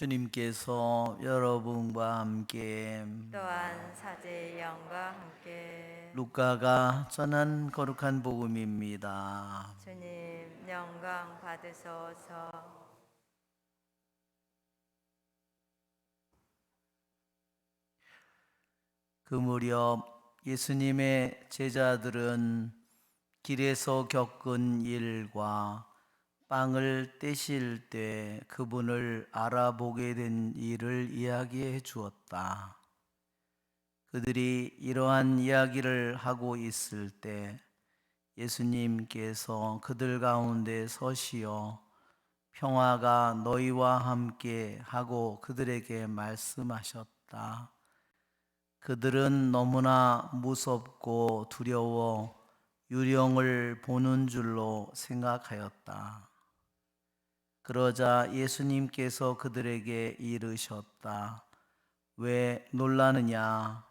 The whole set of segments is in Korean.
주님께서 여러분과 함께 또한 사제의 영과 함께 루카가 전한 거룩한 복음입니다. 주님 영광 받으소서. 그 무렵 예수님의 제자들은 길에서 겪은 일과 빵을 떼실 때 그분을 알아보게 된 일을 이야기해 주었다. 그들이 이러한 이야기를 하고 있을 때 예수님께서 그들 가운데 서시어 평화가 너희와 함께 하고 그들에게 말씀하셨다. 그들은 너무나 무섭고 두려워 유령을 보는 줄로 생각하였다. 그러자 예수님께서 그들에게 이르셨다. 왜 놀라느냐?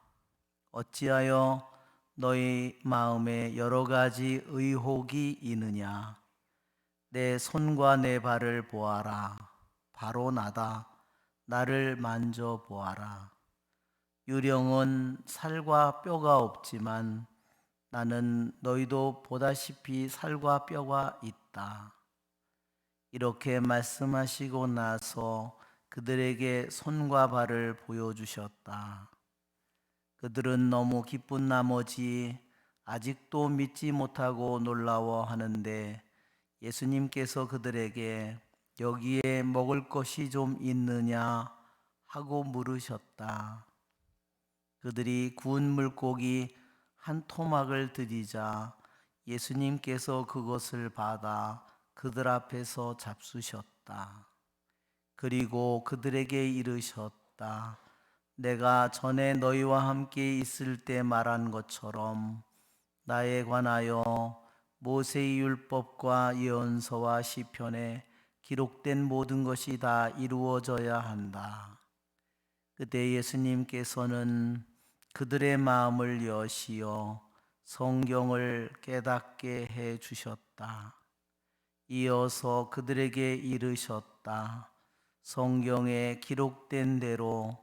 어찌하여 너희 마음에 여러 가지 의혹이 있느냐? 내 손과 내 발을 보아라. 바로 나다. 나를 만져보아라. 유령은 살과 뼈가 없지만 나는 너희도 보다시피 살과 뼈가 있다. 이렇게 말씀하시고 나서 그들에게 손과 발을 보여주셨다. 그들은 너무 기쁜 나머지 아직도 믿지 못하고 놀라워하는데 예수님께서 그들에게 여기에 먹을 것이 좀 있느냐 하고 물으셨다. 그들이 구운 물고기 한 토막을 드리자 예수님께서 그것을 받아 그들 앞에서 잡수셨다. 그리고 그들에게 이르셨다. 내가 전에 너희와 함께 있을 때 말한 것처럼 나에 관하여 모세의 율법과 예언서와 시편에 기록된 모든 것이 다 이루어져야 한다. 그때 예수님께서는 그들의 마음을 여시어 성경을 깨닫게 해 주셨다. 이어서 그들에게 이르셨다. 성경에 기록된 대로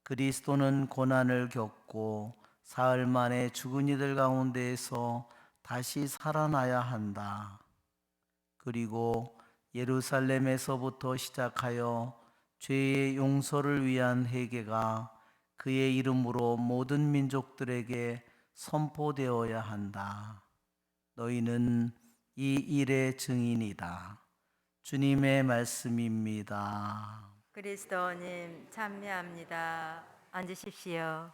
그리스도는 고난을 겪고 사흘 만에 죽은 이들 가운데에서 다시 살아나야 한다. 그리고 예루살렘에서부터 시작하여 죄의 용서를 위한 회개가 그의 이름으로 모든 민족들에게 선포되어야 한다. 너희는 이 일의 증인이다. 주님의 말씀입니다. 그리스도님 찬미합니다. 앉으십시오.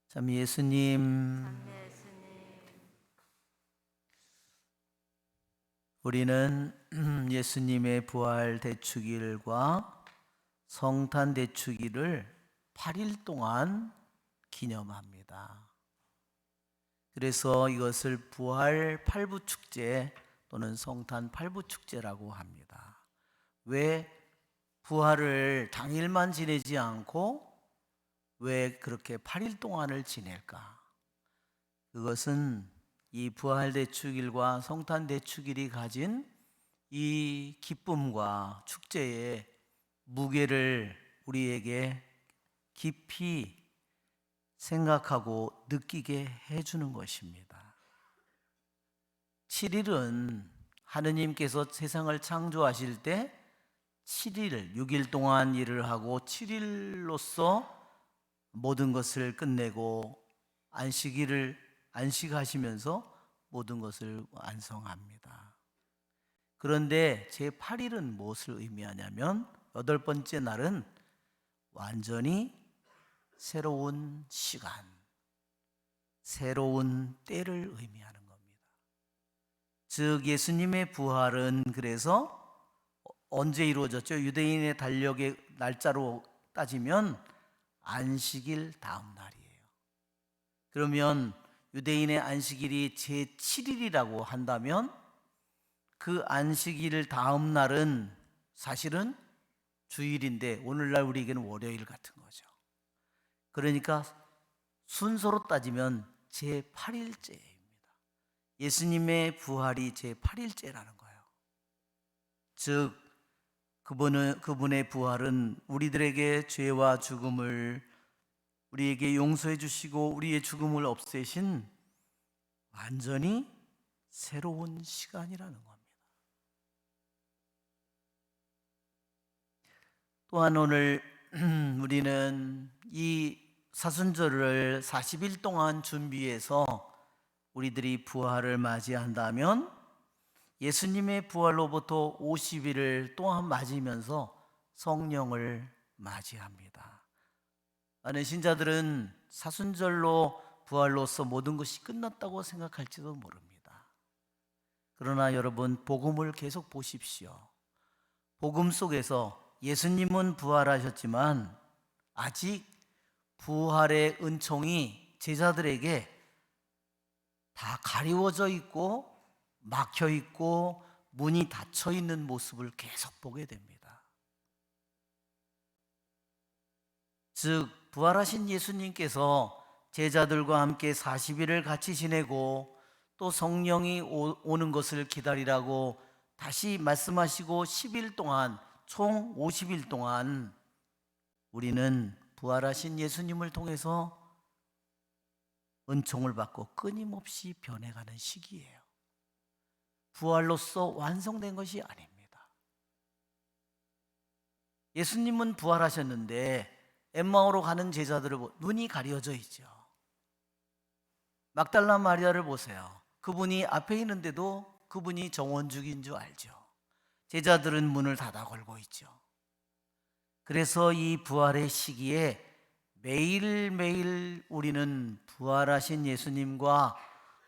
참 예수님, 찬미 예수님. 우리는 예수님의 부활 대축일과 성탄 대축일을 8일 동안 기념합니다. 그래서 이것을 부활 팔부 축제 또는 성탄 팔부 축제라고 합니다. 왜 부활을 당일만 지내지 않고 왜 그렇게 8일 동안을 지낼까? 그것은 이 부활 대축일과 성탄 대축일이 가진 이 기쁨과 축제의 무게를 우리에게 깊이 생각하고 느끼게 해주는 것입니다. 7일은 하느님께서 세상을 창조하실 때 7일, 6일 동안 일을 하고 7일로서 모든 것을 끝내고 안식하시면서 모든 것을 완성합니다. 그런데 제8일은 무엇을 의미하냐면 여덟 번째 날은 완전히 새로운 시간, 새로운 때를 의미하는 겁니다. 즉 예수님의 부활은 그래서 언제 이루어졌죠? 유대인의 달력의 날짜로 따지면 안식일 다음 날이에요. 그러면 유대인의 안식일이 제7일이라고 한다면 그 안식일 다음 날은 사실은 주일인데 오늘날 우리에게는 월요일 같은 거죠. 그러니까 순서로 따지면 제8일째입니다. 예수님의 부활이 제8일째라는 거예요. 즉 그분의 부활은 우리들에게 죄와 죽음을 우리에게 용서해 주시고 우리의 죽음을 없애신 완전히 새로운 시간이라는 겁니다. 또한 오늘 우리는 이 사순절을 40일 동안 준비해서 우리들이 부활을 맞이한다면 예수님의 부활로부터 50일을 또한 맞으면서 성령을 맞이합니다. 많은 신자들은 사순절로 부활로서 모든 것이 끝났다고 생각할지도 모릅니다. 그러나 여러분, 복음을 계속 보십시오. 복음 속에서 예수님은 부활하셨지만 아직 부활의 은총이 제자들에게 다 가리워져 있고 막혀 있고 문이 닫혀 있는 모습을 계속 보게 됩니다. 즉 부활하신 예수님께서 제자들과 함께 40일을 같이 지내고 또 성령이 오는 것을 기다리라고 다시 말씀하시고 10일 동안 총 50일 동안 우리는 부활하신 예수님을 통해서 은총을 받고 끊임없이 변해가는 시기예요. 부활로서 완성된 것이 아닙니다. 예수님은 부활하셨는데 엠마오로 가는 제자들을 눈이 가려져 있죠. 막달라 마리아를 보세요. 그분이 앞에 있는데도 그분이 정원죽인 줄 알죠. 제자들은 문을 닫아 걸고 있죠. 그래서 이 부활의 시기에 매일매일 우리는 부활하신 예수님과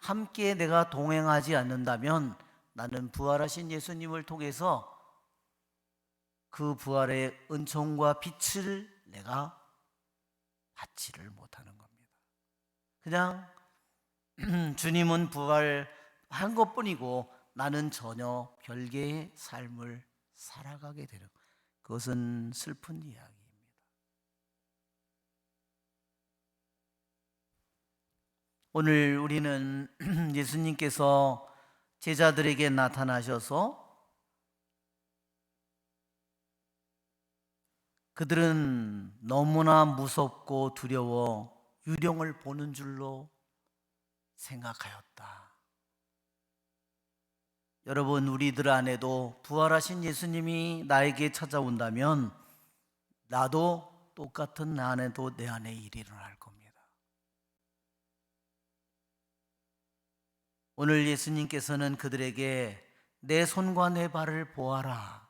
함께 내가 동행하지 않는다면 나는 부활하신 예수님을 통해서 그 부활의 은총과 빛을 내가 받지를 못하는 겁니다. 그냥 주님은 부활한 것뿐이고 나는 전혀 별개의 삶을 살아가게 되는, 그것은 슬픈 이야기입니다. 오늘 우리는 예수님께서 제자들에게 나타나셔서 그들은 너무나 무섭고 두려워 유령을 보는 줄로 생각하였다. 여러분, 우리들 안에도 부활하신 예수님이 나에게 찾아온다면 나도 똑같은 나 안에도 내 안에 일이 일어날 겁니다. 오늘 예수님께서는 그들에게 내 손과 내 발을 보아라,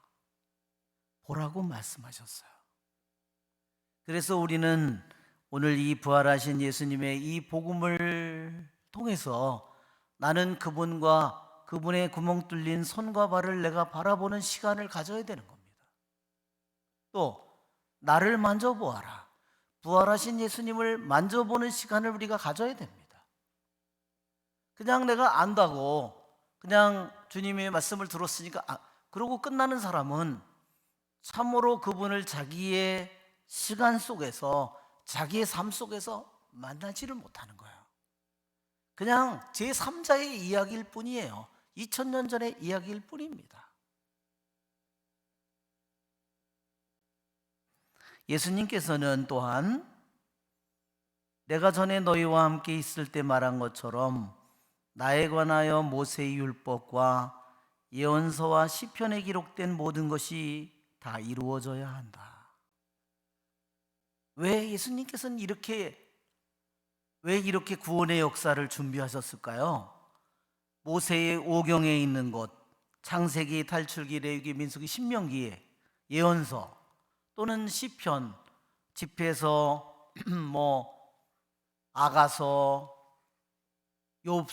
보라고 말씀하셨어요. 그래서 우리는 오늘 이 부활하신 예수님의 이 복음을 통해서 나는 그분과 그분의 구멍 뚫린 손과 발을 내가 바라보는 시간을 가져야 되는 겁니다. 또 나를 만져보아라, 부활하신 예수님을 만져보는 시간을 우리가 가져야 됩니다. 그냥 내가 안다고 그냥 주님의 말씀을 들었으니까 그러고 끝나는 사람은 참으로 그분을 자기의 시간 속에서 자기의 삶 속에서 만나지를 못하는 거예요. 그냥 제3자의 이야기일 뿐이에요. 2000년 전의 이야기일 뿐입니다. 예수님께서는 또한 내가 전에 너희와 함께 있을 때 말한 것처럼 나에 관하여 모세의 율법과 예언서와 시편에 기록된 모든 것이 다 이루어져야 한다. 왜 예수님께서는 왜 이렇게 구원의 역사를 준비하셨을까요? 모세의 오경에 있는 것, 창세기, 탈출기, 레위기, 민수기, 신명기에 예언서 또는 시편, 집회서, 아가서, 욥,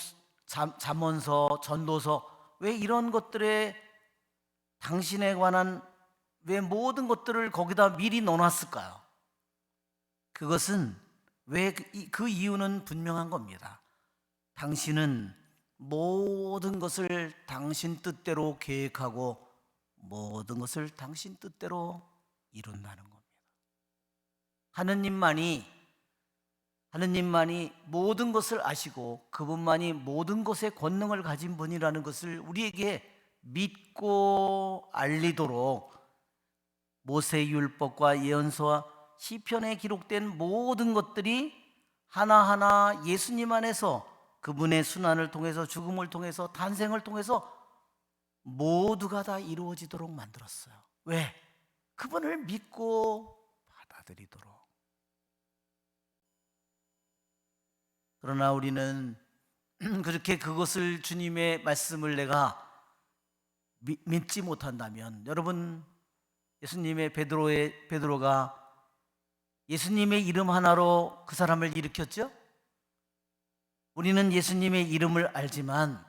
잠언서, 전도서, 왜 이런 것들에 당신에 관한 왜 모든 것들을 거기다 미리 넣어놨을까요? 그것은 왜 그 이유는 분명한 겁니다. 당신은 모든 것을 당신 뜻대로 계획하고 모든 것을 당신 뜻대로 이룬다는 겁니다. 하느님만이 모든 것을 아시고 그분만이 모든 것의 권능을 가진 분이라는 것을 우리에게 믿고 알리도록 모세의 율법과 예언서와 시편에 기록된 모든 것들이 하나하나 예수님 안에서 그분의 순환을 통해서 죽음을 통해서 탄생을 통해서 모두가 다 이루어지도록 만들었어요. 왜? 그분을 믿고 받아들이도록. 그러나 우리는 그렇게 그것을 주님의 말씀을 내가 믿지 못한다면, 여러분, 예수님의 베드로가 예수님의 이름 하나로 그 사람을 일으켰죠? 우리는 예수님의 이름을 알지만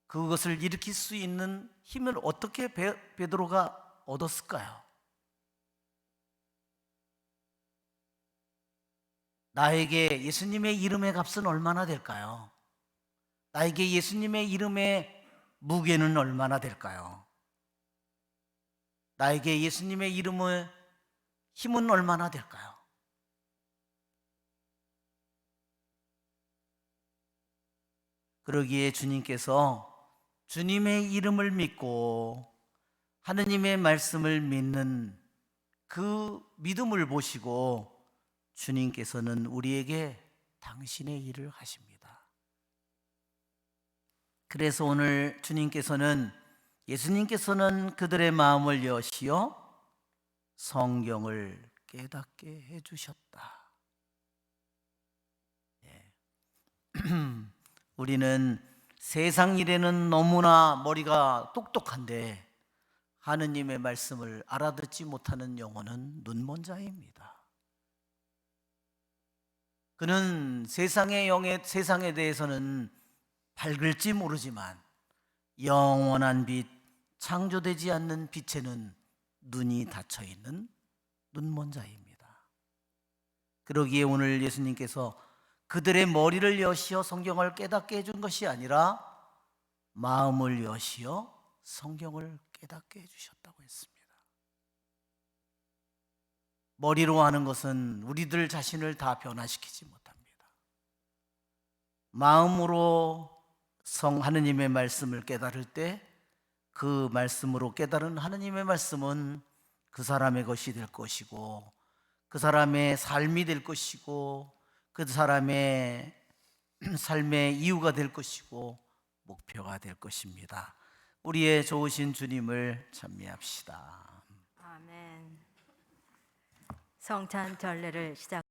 그것을 일으킬 수 있는 힘을 어떻게 베드로가 얻었을까요? 나에게 예수님의 이름의 값은 얼마나 될까요? 나에게 예수님의 이름의 무게는 얼마나 될까요? 나에게 예수님의 이름의 힘은 얼마나 될까요? 그러기에 주님께서 주님의 이름을 믿고 하느님의 말씀을 믿는 그 믿음을 보시고 주님께서는 우리에게 당신의 일을 하십니다. 그래서 오늘 예수님께서는 그들의 마음을 여시어 성경을 깨닫게 해주셨다. 우리는 세상 일에는 너무나 머리가 똑똑한데 하느님의 말씀을 알아듣지 못하는 영혼은 눈먼 자입니다. 그는 세상에 대해서는 밝을지 모르지만 영원한 빛, 창조되지 않는 빛에는 눈이 닫혀 있는 눈먼 자입니다. 그러기에 오늘 예수님께서 그들의 머리를 여시어 성경을 깨닫게 해준 것이 아니라 마음을 여시어 성경을 깨닫게 해주셨다고 했습니다. 머리로 하는 것은 우리들 자신을 다 변화시키지 못합니다. 마음으로 하느님의 말씀을 깨달을 때 그 말씀으로 깨달은 하느님의 말씀은 그 사람의 것이 될 것이고 그 사람의 삶이 될 것이고 그 사람의 삶의 이유가 될 것이고 목표가 될 것입니다. 우리의 좋으신 주님을 찬미합시다. 아멘. 성찬 전례를 시작.